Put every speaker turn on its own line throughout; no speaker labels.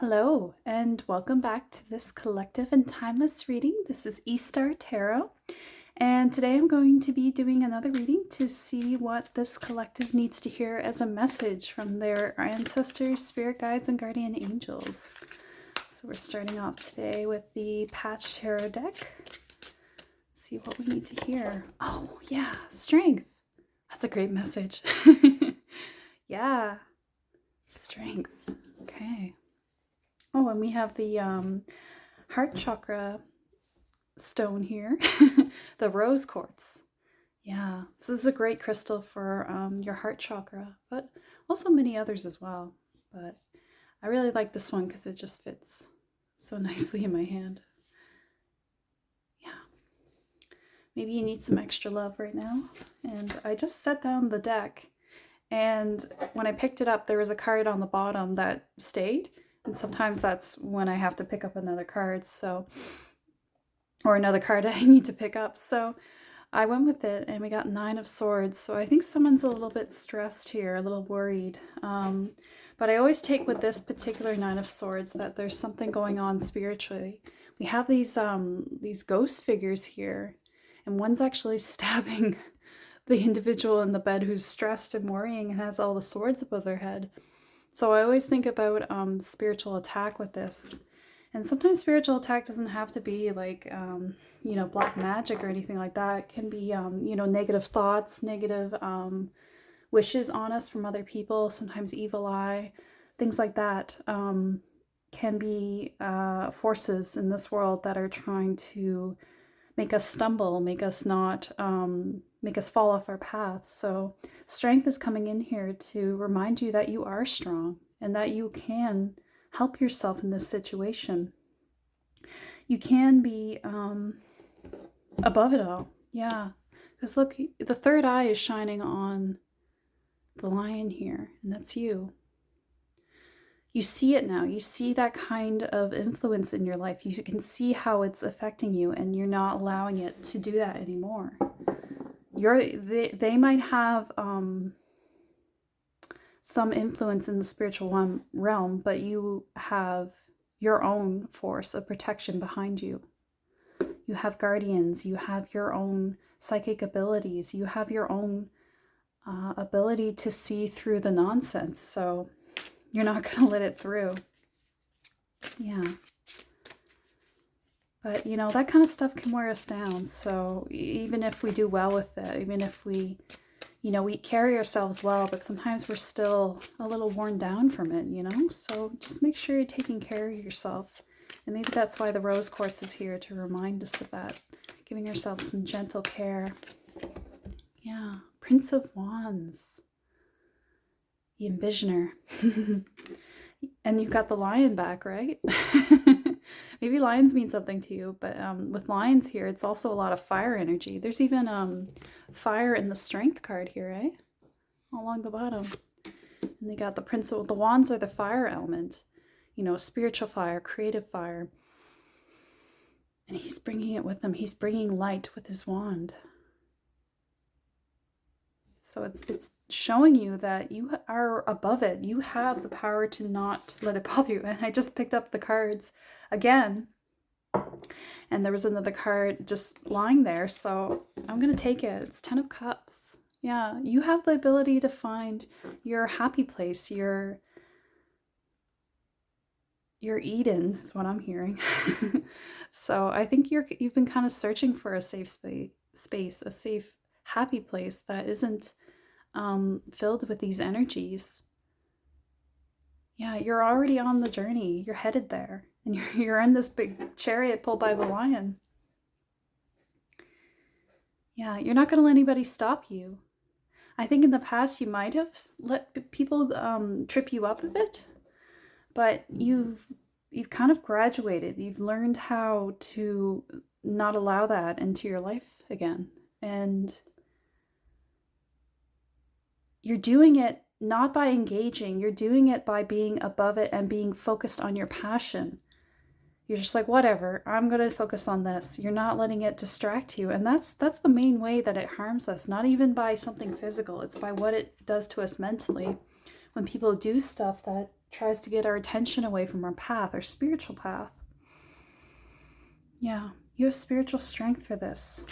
Hello, and welcome back to this collective and timeless reading. This is Eastar Tarot, and today I'm going to be doing another reading to see what this collective needs to hear as a message from their ancestors, spirit guides, and guardian angels. So we're starting off today with the Patch Tarot deck. See what we need to hear. Oh, yeah, strength. That's a great message. Yeah, strength. Okay. Oh, and we have the heart chakra stone here, the rose quartz. Yeah, this is a great crystal for your heart chakra, but also many others as well. But I really like this one because it just fits so nicely in my hand. Yeah. Maybe you need some extra love right now. And I just set down the deck, and when I picked it up, there was a card on the bottom that stayed. And sometimes that's when I have to pick up another card, or another card I need to pick up. So I went with it, and we got 9 of Swords. So I think someone's a little bit stressed here, a little worried. But I always take with this particular 9 of Swords that there's something going on spiritually. We have these ghost figures here, and one's actually stabbing the individual in the bed who's stressed and worrying and has all the swords above their head. So I always think about spiritual attack with this. And sometimes spiritual attack doesn't have to be like, black magic or anything like that. It can be, negative thoughts, negative wishes on us from other people, sometimes evil eye, things like that can be forces in this world that are trying to make us stumble, make us not, make us fall off our path. So strength is coming in here to remind you that you are strong and that you can help yourself in this situation. You can be above it all. Yeah. Because look, the third eye is shining on the lion here, and that's you. You see it now. You see that kind of influence in your life. You can see how it's affecting you, and you're not allowing it to do that anymore. They might have some influence in the spiritual realm, but you have your own force of protection behind you. You have guardians. You have your own psychic abilities. You have your own ability to see through the nonsense. So you're not going to let it through. Yeah. But, that kind of stuff can wear us down. So even if we do well with it, even if we carry ourselves well, but sometimes we're still a little worn down from it, So just make sure you're taking care of yourself. And maybe that's why the rose quartz is here, to remind us of that. Giving ourselves some gentle care. Yeah. Prince of Wands. The Envisioner. And you've got the lion back, right? Maybe lions mean something to you, but with lions here, it's also a lot of fire energy. There's even fire in the strength card here, right? Along the bottom. And they got the Prince of the Wands are the fire element. Spiritual fire, creative fire. And he's bringing it with him. He's bringing light with his wand. So it's showing you that you are above it. You have the power to not let it bother you. And I just picked up the cards again. And there was another card just lying there. So I'm going to take it. It's 10 of Cups. Yeah, you have the ability to find your happy place, your Eden is what I'm hearing. So I think you've been kind of searching for a safe space, a safe, happy place that isn't filled with these energies. Yeah, you're already on the journey. You're headed there. And you're in this big chariot pulled by the lion. Yeah, you're not going to let anybody stop you. I think in the past you might have let people trip you up a bit. But you've kind of graduated. You've learned how to not allow that into your life again. And you're doing it not by engaging. You're doing it by being above it and being focused on your passion. You're just like, whatever, I'm going to focus on this. You're not letting it distract you. And that's the main way that it harms us. Not even by something physical. It's by what it does to us mentally. When people do stuff that tries to get our attention away from our path, our spiritual path. Yeah, you have spiritual strength for this.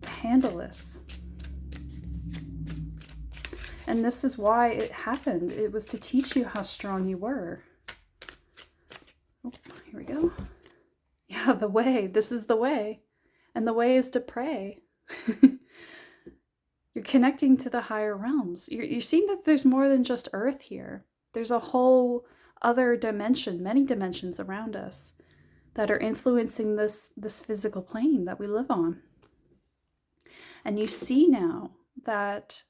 To handle this. And this is why it happened. It was to teach you how strong you were. Oh, here we go. Yeah, the way. This is the way. And the way is to pray. You're connecting to the higher realms. You're seeing that there's more than just earth here. There's a whole other dimension, many dimensions around us that are influencing this physical plane that we live on. And you see now that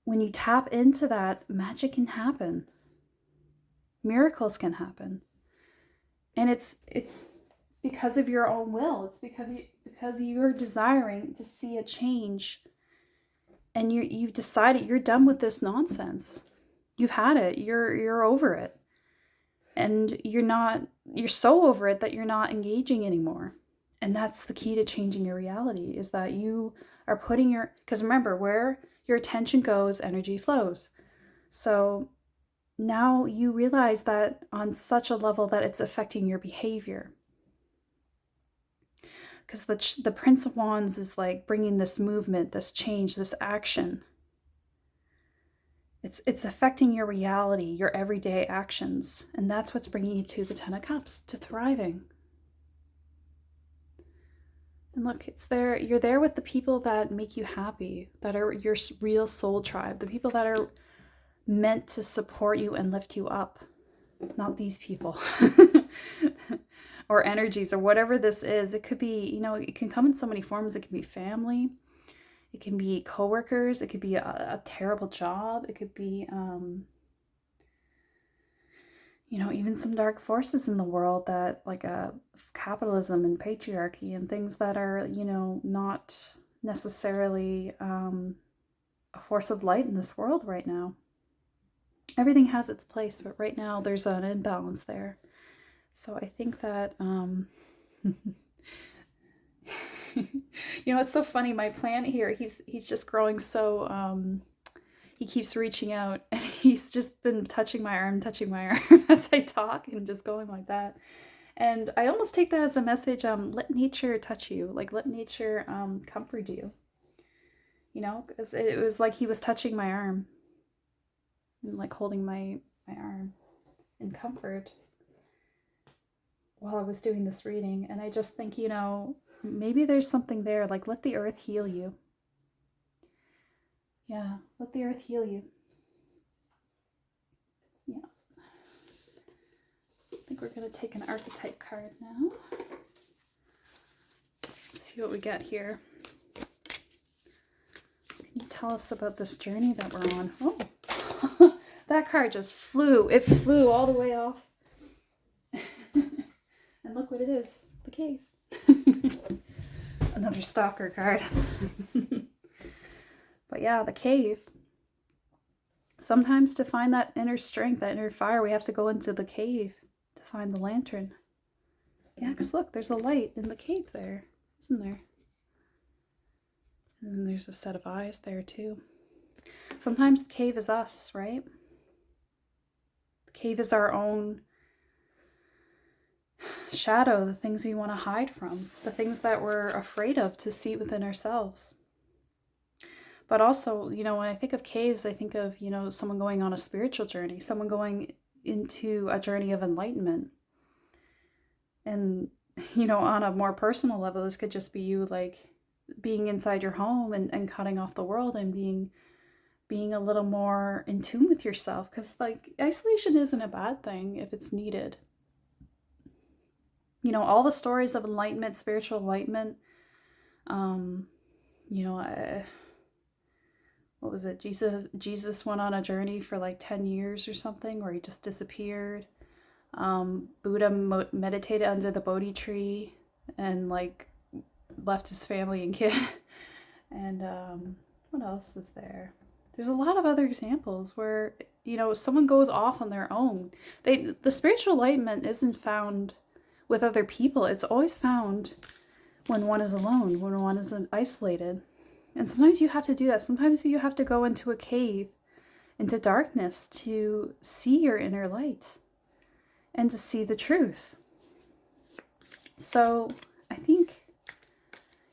when you tap into that, magic can happen. Miracles can happen. And it's because of your own will. It's because you're desiring to see a change. And you've decided you're done with this nonsense. You've had it. You're over it. And you're so over it that you're not engaging anymore. And that's the key to changing your reality, is that you are putting because remember, where your attention goes, energy flows. So now you realize that on such a level that it's affecting your behavior. Because the Prince of Wands is like bringing this movement, this change, this action. It's affecting your reality, your everyday actions. And that's what's bringing you to the Ten of Cups, to thriving. And look, it's there. You're there with the people that make you happy, that are your real soul tribe, the people that are meant to support you and lift you up, not these people or energies or whatever this is. It could be, it can come in so many forms. It can be family. It can be coworkers. It could be a terrible job. It could be, even some dark forces in the world that like capitalism and patriarchy and things that are, not necessarily a force of light in this world right now. Everything has its place, but right now there's an imbalance there. So I think that, it's so funny. My plant here, he's just growing so, he keeps reaching out, and he's just been touching my arm as I talk and just going like that. And I almost take that as a message, let nature touch you, like let nature comfort you. Because it was like he was touching my arm and like holding my arm in comfort while I was doing this reading. And I just think, maybe there's something there, like let the earth heal you. Yeah, let the earth heal you. Yeah. I think we're going to take an archetype card now. Let's see what we got here. Can you tell us about this journey that we're on? Oh, that card just flew. It flew all the way off. And look what it is. The cave. Another stalker card. But yeah, the cave. Sometimes to find that inner strength, that inner fire, we have to go into the cave to find the lantern. Yeah, because look, there's a light in the cave there, isn't there? And then there's a set of eyes there too. Sometimes the cave is us, right? The cave is our own shadow, the things we want to hide from, the things that we're afraid of to see within ourselves. But also, when I think of caves, I think of, someone going on a spiritual journey, someone going into a journey of enlightenment. And, on a more personal level, this could just be you, like, being inside your home and cutting off the world and being a little more in tune with yourself. Because, like, isolation isn't a bad thing if it's needed. All the stories of enlightenment, spiritual enlightenment, what was it? Jesus went on a journey for like 10 years or something, where he just disappeared. Buddha meditated under the Bodhi tree and like left his family and kid. And what else is there? There's a lot of other examples where, someone goes off on their own. The spiritual enlightenment isn't found with other people. It's always found when one is alone, when one is isolated. And sometimes you have to do that. Sometimes you have to go into a cave into darkness to see your inner light and to see the truth. So I think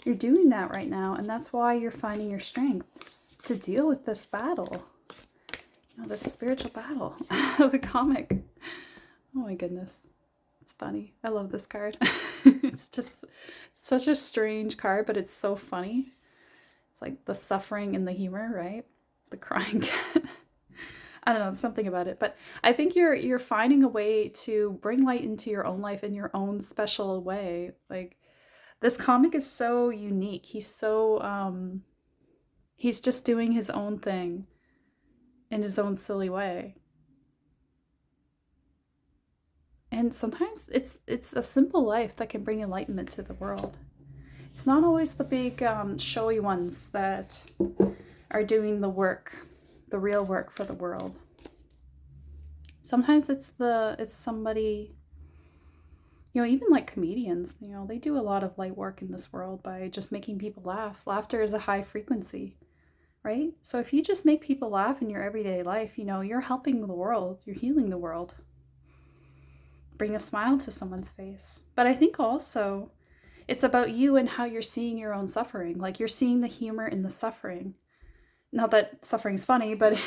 you're doing that right now, and that's why you're finding your strength to deal with this battle, this spiritual battle. The comic. Oh my goodness. It's funny. I love this card. It's just such a strange card, but it's so funny. It's like the suffering and the humor, right? The crying cat. I don't know, something about it. But I think you're finding a way to bring light into your own life in your own special way. Like, this comic is so unique. He's so, he's just doing his own thing in his own silly way. And sometimes it's a simple life that can bring enlightenment to the world. It's not always the big showy ones that are doing the work, the real work for the world. Sometimes it's somebody, even like comedians, they do a lot of light work in this world by just making people laugh. Laughter is a high frequency, right? So if you just make people laugh in your everyday life, you're helping the world, you're healing the world. Bring a smile to someone's face. But I think also it's about you and how you're seeing your own suffering. Like, you're seeing the humor in the suffering. Not that suffering's funny, but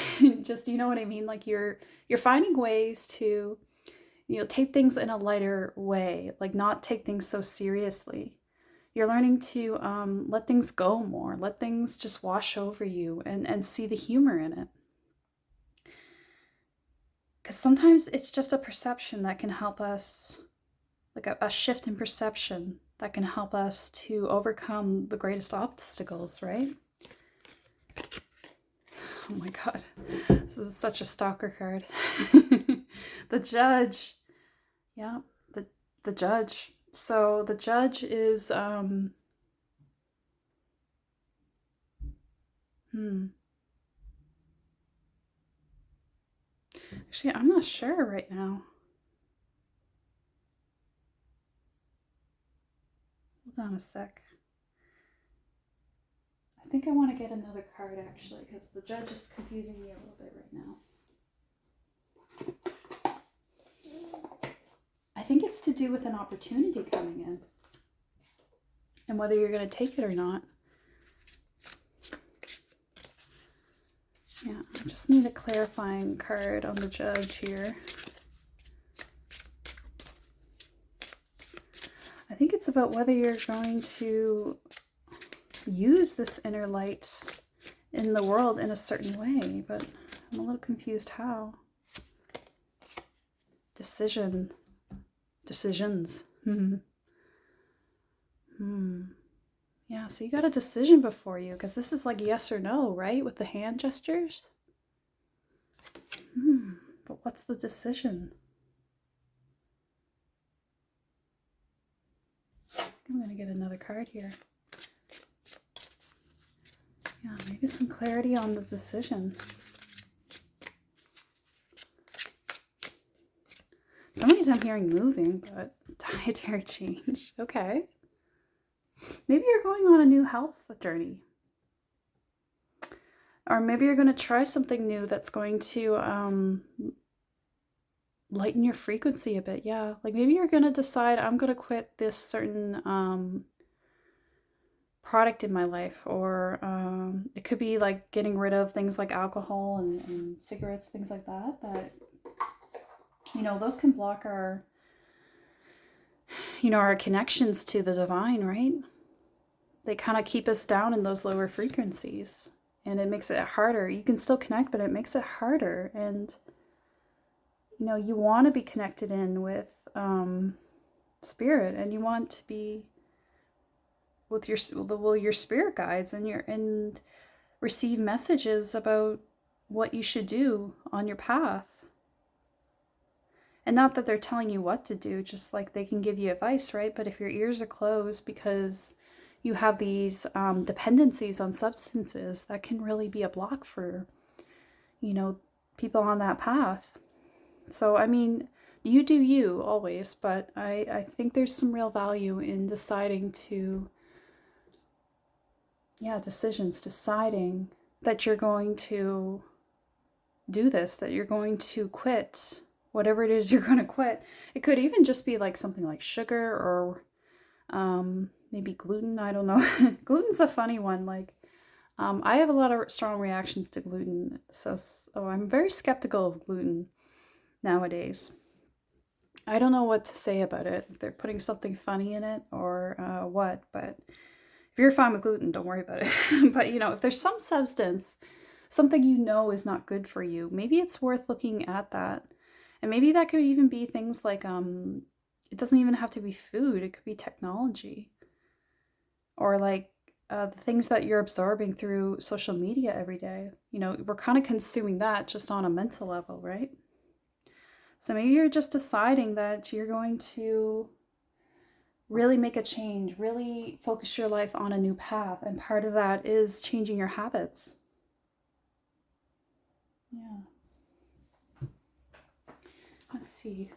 just, you know what I mean? Like, you're finding ways to, take things in a lighter way, like not take things so seriously. You're learning to let things go more, let things just wash over you and see the humor in it. Because sometimes it's just a perception that can help us, like a shift in perception that can help us to overcome the greatest obstacles, right? Oh my God, this is such a stalker card. The Judge. Yeah, the Judge. So the Judge is, Actually, I'm not sure right now. Hold on a sec. I think I want to get another card, actually, because the Judge is confusing me a little bit right now. I think it's to do with an opportunity coming in and whether you're going to take it or not. Yeah, I just need a clarifying card on the Judge here. I think it's about whether you're going to use this inner light in the world in a certain way, but I'm a little confused how. Decisions. Yeah, so you got a decision before you, because this is like yes or no, right? With the hand gestures. But what's the decision? I'm going to get another card here. Yeah, maybe some clarity on the decision. Some reason I'm hearing moving, but dietary change. Okay. Maybe you're going on a new health journey. Or maybe you're going to try something new that's going to lighten your frequency a bit. Yeah, like maybe you're going to decide, I'm going to quit this certain product in my life. Or it could be like getting rid of things like alcohol and cigarettes, things like that. That, those can block our, our connections to the divine, right? They kind of keep us down in those lower frequencies. And it makes it harder. You can still connect, but it makes it harder. And, you want to be connected in with spirit, and you want to be with your spirit guides and receive messages about what you should do on your path. And not that they're telling you what to do, just like they can give you advice, right? But if your ears are closed because you have these dependencies on substances, that can really be a block for, people on that path. So, I mean, you do you always, but I think there's some real value in deciding deciding that you're going to do this, that you're going to quit whatever it is you're going to quit. It could even just be like something like sugar or maybe gluten. I don't know. Gluten's a funny one. Like, I have a lot of strong reactions to gluten, so I'm very skeptical of gluten nowadays. I don't know what to say about it. If they're putting something funny in it or what, but if you're fine with gluten, don't worry about it. But if there's some substance, something is not good for you, maybe it's worth looking at that. And maybe that could even be things like it doesn't even have to be food, it could be technology. Or like the things that you're absorbing through social media every day. We're kind of consuming that just on a mental level, right? So maybe you're just deciding that you're going to really make a change, really focus your life on a new path. And part of that is changing your habits. Yeah. Let's see.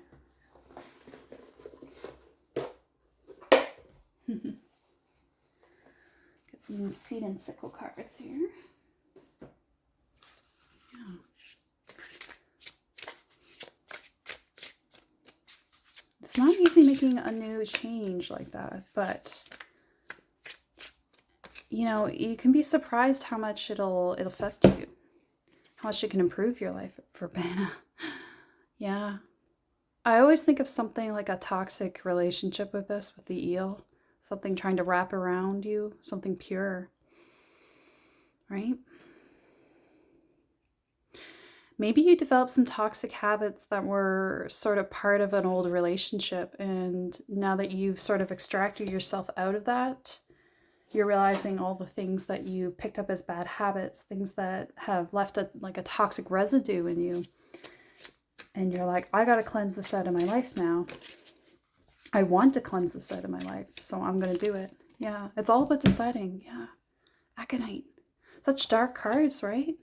Get some seed and sickle cards here. Yeah. It's not easy making a new change like that, but you can be surprised how much it'll affect you, how much it can improve your life for Bana. Yeah. I always think of something like a toxic relationship with this, with the eel, something trying to wrap around you, something pure, right? Maybe you developed some toxic habits that were sort of part of an old relationship, and now that you've sort of extracted yourself out of that, you're realizing all the things that you picked up as bad habits, things that have left a toxic residue in you. And you're like, I gotta cleanse this out of my life now. I want to cleanse this out of my life, so I'm gonna do it. Yeah, it's all about deciding. Yeah, Aconite. Such dark cards, right?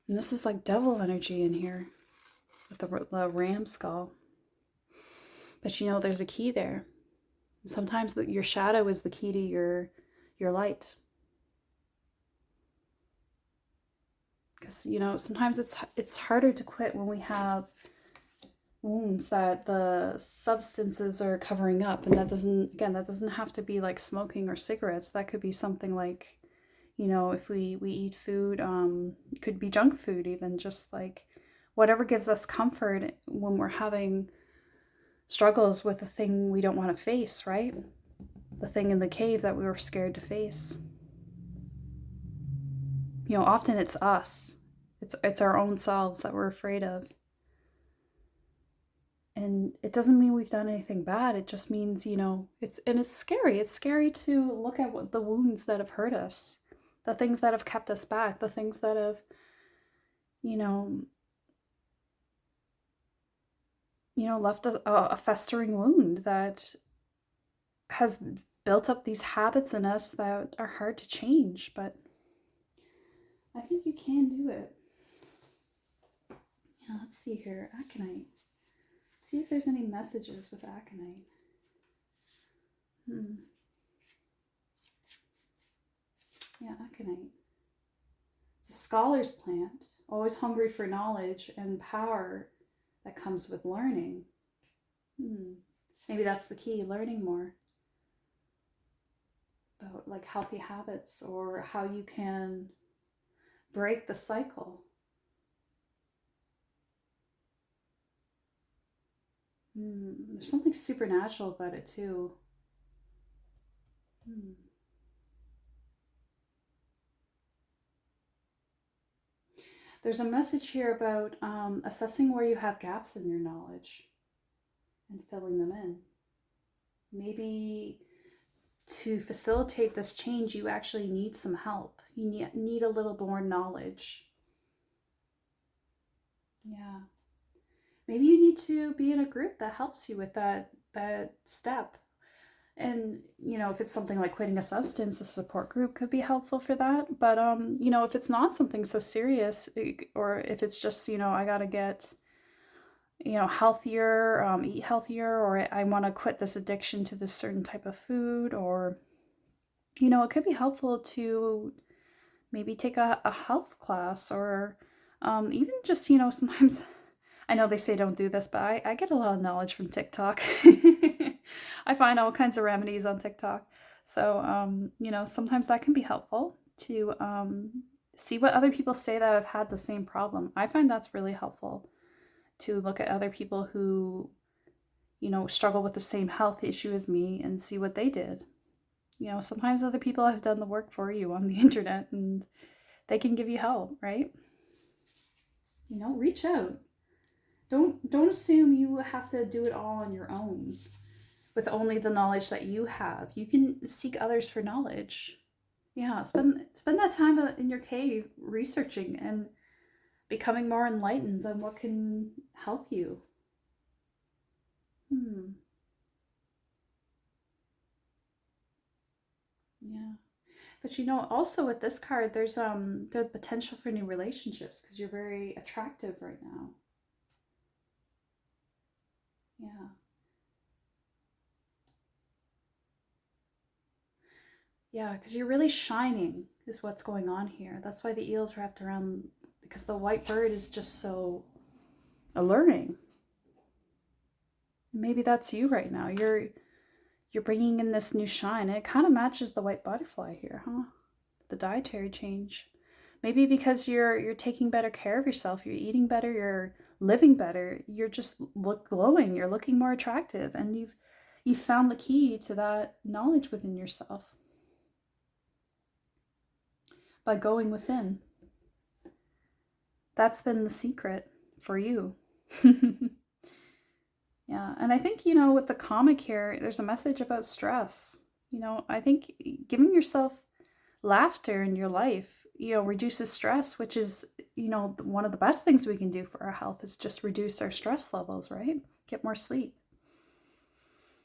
And this is like devil energy in here with the ram skull. But there's a key there. Sometimes your shadow is the key to your light. Because sometimes it's harder to quit when we have wounds that the substances are covering up, and that doesn't have to be like smoking or cigarettes. That could be something like, if we eat food, it could be junk food, even just like whatever gives us comfort when we're having struggles with the thing we don't want to face, right? The thing in the cave that we were scared to face. Often it's us. It's our own selves that we're afraid of. And it doesn't mean we've done anything bad. It just means, it's scary. It's scary to look at what the wounds that have hurt us, the things that have kept us back, the things that have, left a festering wound that has built up these habits in us that are hard to change. But I think you can do it. Yeah, let's see here. Aconite. See if there's any messages with Aconite. Yeah, Aconite. It's a scholar's plant, always hungry for knowledge and power that comes with learning. Maybe that's the key, learning more about like healthy habits or how you can break the cycle. There's something supernatural about it too. There's a message here about assessing where you have gaps in your knowledge and filling them in. Maybe to facilitate this change, you actually need some help. You need a little more knowledge. Yeah. Maybe you need to be in a group that helps you with that step. And, if it's something like quitting a substance, a support group could be helpful for that. But, if it's not something so serious, or if it's just, I got to get, healthier, eat healthier, or I want to quit this addiction to this certain type of food, or, it could be helpful to maybe take a health class or Even just, sometimes I know they say don't do this, but I get a lot of knowledge from TikTok. I find all kinds of remedies on TikTok. So, sometimes that can be helpful to see what other people say that have had the same problem. I find that's really helpful to look at other people who, struggle with the same health issue as me and see what they did. Sometimes other people have done the work for you on the internet and they can give you help, right? Reach out. Don't assume you have to do it all on your own with only the knowledge that you have. You can seek others for knowledge. Yeah, spend that time in your cave researching and becoming more enlightened on what can help you. Yeah. But also with this card, there's the potential for new relationships because you're very attractive right now. Yeah. Yeah, because you're really shining is what's going on here. That's why the eel's wrapped around, because the white bird is just so alluring. Maybe that's you right now. You're bringing in this new shine. It kind of matches the white butterfly here, huh? The dietary change. Maybe because you're taking better care of yourself, you're eating better, you're living better, you're just look glowing, you're looking more attractive, and you've found the key to that knowledge within yourself by going within. That's been the secret for you. Yeah, and I think, with the comic here, there's a message about stress. I think giving yourself laughter in your life, reduces stress, which is, one of the best things we can do for our health is just reduce our stress levels, right? Get more sleep.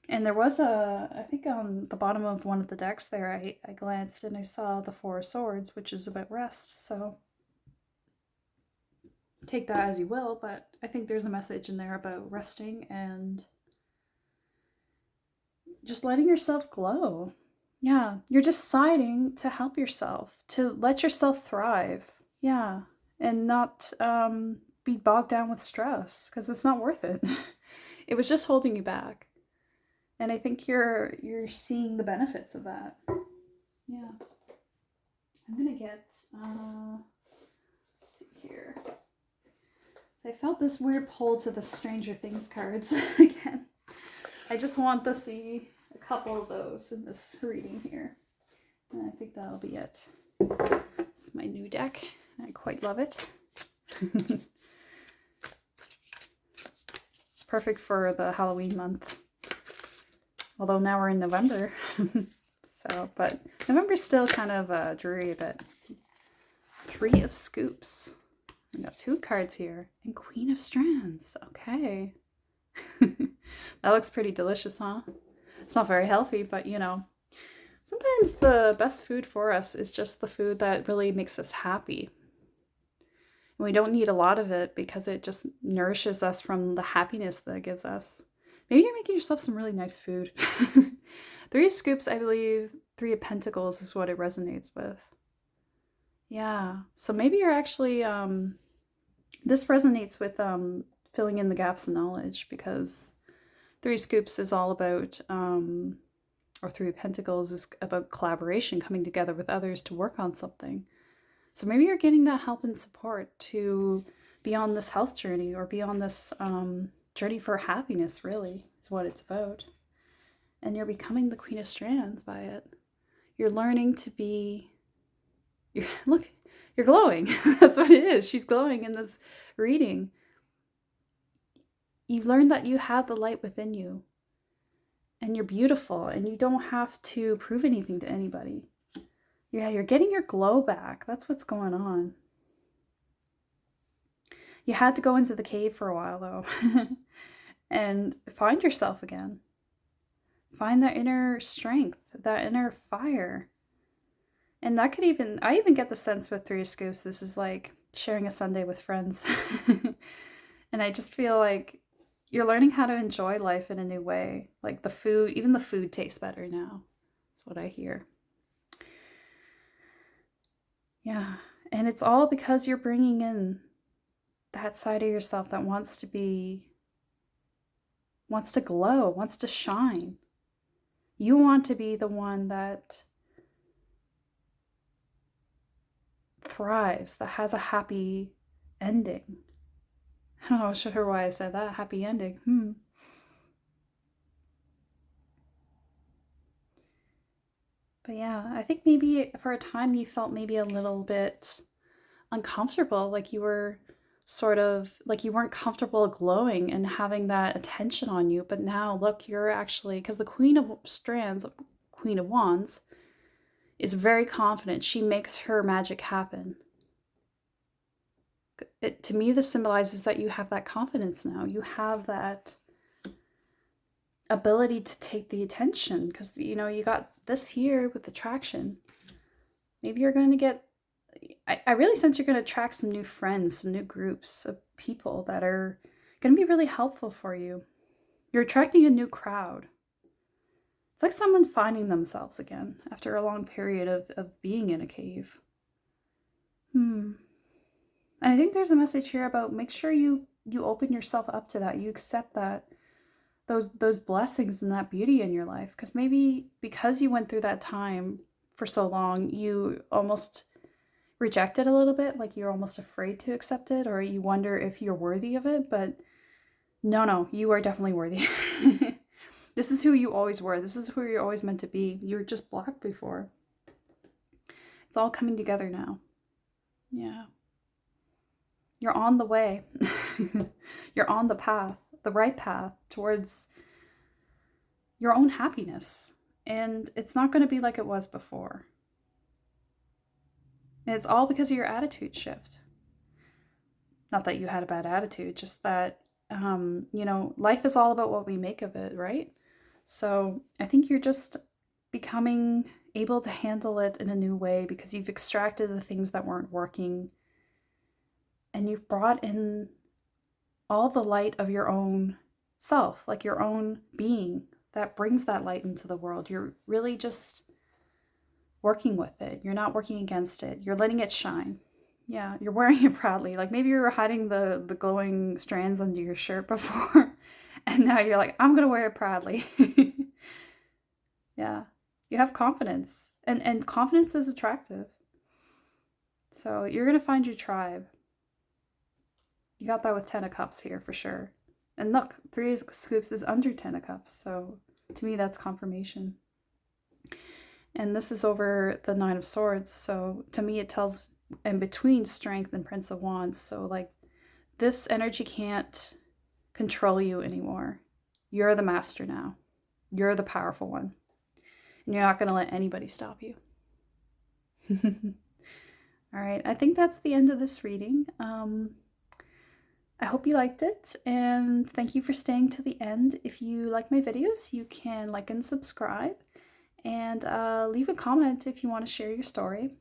And there was I think on the bottom of one of the decks there, I glanced and I saw the Four of Swords, which is about rest. So take that as you will, but I think there's a message in there about resting and just letting yourself glow. Yeah, you're deciding to help yourself, to let yourself thrive. Yeah, and not be bogged down with stress because it's not worth it. It was just holding you back. And I think you're seeing the benefits of that. Yeah. I'm gonna get let's see here. I felt this weird pull to the Stranger Things cards again. I just want to see a couple of those in this reading here. And I think that'll be it. This is my new deck. I quite love it. Perfect for the Halloween month. Although now we're in November. But November's still kind of dreary a bit. Three of Scoops. We got two cards here. And Queen of Strands. Okay. That looks pretty delicious, huh? It's not very healthy, but sometimes the best food for us is just the food that really makes us happy. And we don't need a lot of it because it just nourishes us from the happiness that it gives us. Maybe you're making yourself some really nice food. Three of Scoops, I believe, Three of Pentacles is what it resonates with. Yeah, so maybe you're actually, this resonates with filling in the gaps of knowledge because Three Scoops is all about, or Three of Pentacles is about collaboration, coming together with others to work on something. So maybe you're getting that help and support to be on this health journey or be on this journey for happiness, really, is what it's about. And you're becoming the Queen of Strands by it. You're learning to be, look, you're glowing. That's what it is. She's glowing in this reading. You've learned that you have the light within you. And you're beautiful. And you don't have to prove anything to anybody. Yeah, you're getting your glow back. That's what's going on. You had to go into the cave for a while, though. And find yourself again. Find that inner strength, that inner fire. And that could I even get the sense with Three of Scoops, this is like sharing a Sunday with friends. And I just feel like you're learning how to enjoy life in a new way. Like even the food tastes better now. That's what I hear. Yeah. And it's all because you're bringing in that side of yourself that wants to glow, wants to shine. You want to be the one that thrives, that has a happy ending. I'm not sure why I said that, happy ending. But yeah, I think maybe for a time you felt maybe a little bit uncomfortable, like you were sort of like you weren't comfortable glowing and having that attention on you. But now look, you're actually, because the Queen of Wands, is very confident. She makes her magic happen. To me, this symbolizes that you have that confidence now. You have that ability to take the attention because, you know, you got this here with attraction. Maybe you're going to get, I really sense you're going to attract some new friends, some new groups of people that are going to be really helpful for you. You're attracting a new crowd. It's like someone finding themselves again after a long period of being in a cave. And I think there's a message here about make sure you open yourself up to that. You accept that those blessings and that beauty in your life, because maybe because you went through that time for so long, you almost reject it a little bit, like you're almost afraid to accept it, or you wonder if you're worthy of it. But no, you are definitely worthy. This is who you always were. This is who you're always meant to be. You were just blocked before. It's all coming together now. Yeah. You're on the way. You're on the path, the right path towards your own happiness. And it's not going to be like it was before. And it's all because of your attitude shift. Not that you had a bad attitude, just that, you know, life is all about what we make of it, right? So I think you're just becoming able to handle it in a new way because you've extracted the things that weren't working and you've brought in all the light of your own self, like your own being that brings that light into the world. You're really just working with it. You're not working against it. You're letting it shine. Yeah, you're wearing it proudly. Like maybe you were hiding the glowing strands under your shirt before, and now you're like, I'm gonna wear it proudly. Yeah, you have confidence, and confidence is attractive. So you're gonna find your tribe. You got that with 10 of Cups here for sure. And look, 3 of Scoops is under 10 of Cups, so to me that's confirmation. And this is over the 9 of Swords, so to me it tells in between Strength and Prince of Wands. So like this energy can't control you anymore. You're the master now. You're the powerful one. And you're not going to let anybody stop you. All right, I think that's the end of this reading. I hope you liked it, and thank you for staying to the end. If you like my videos, you can like and subscribe, and leave a comment if you want to share your story.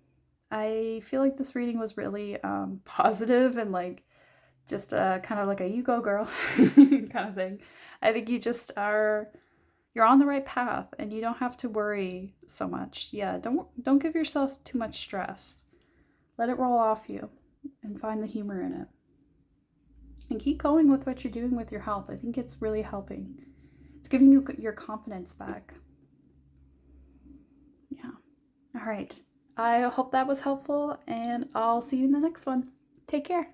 I feel like this reading was really positive and like just kind of like a you go girl kind of thing. I think you just you're on the right path and you don't have to worry so much. Yeah, don't give yourself too much stress. Let it roll off you and find the humor in it. And keep going with what you're doing with your health. I think it's really helping. It's giving you your confidence back. Yeah. All right. I hope that was helpful, and I'll see you in the next one. Take care.